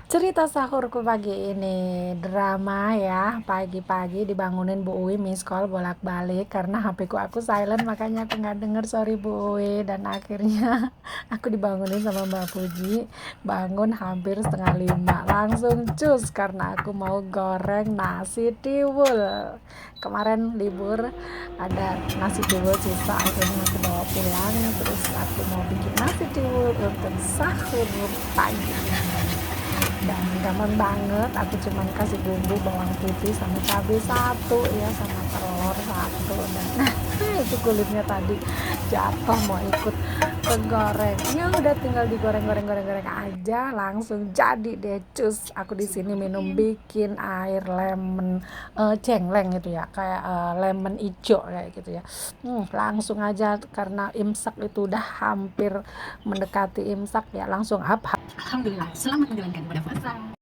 Cerita sahurku pagi ini, drama ya, pagi-pagi dibangunin Bu Uwi miss call bolak-balik karena HP-ku aku silent makanya aku nggak denger, sorry Bu Uwi. Dan akhirnya aku dibangunin sama Mbak Puji, bangun hampir setengah lima, langsung cus karena aku mau goreng nasi tiwul. Kemarin libur ada nasi tiwul sisa, akhirnya aku bawa pulang, terus aku mau bikin nasi tiwul untuk sahur pagi ini. Dan gampang banget, aku cuman kasih bumbu bawang putih sama cabai satu ya, sama telur satu, dan itu kulitnya tadi jatuh mau ikut kegoreng. Ya udah tinggal digoreng aja langsung jadi deh cus. Aku di sini minum bikin air lemon cengleng gitu ya, kayak lemon ijo kayak gitu ya. Langsung aja karena imsak itu udah hampir mendekati imsak ya, langsung up. Alhamdulillah, selamat menjalankan ibadah puasa.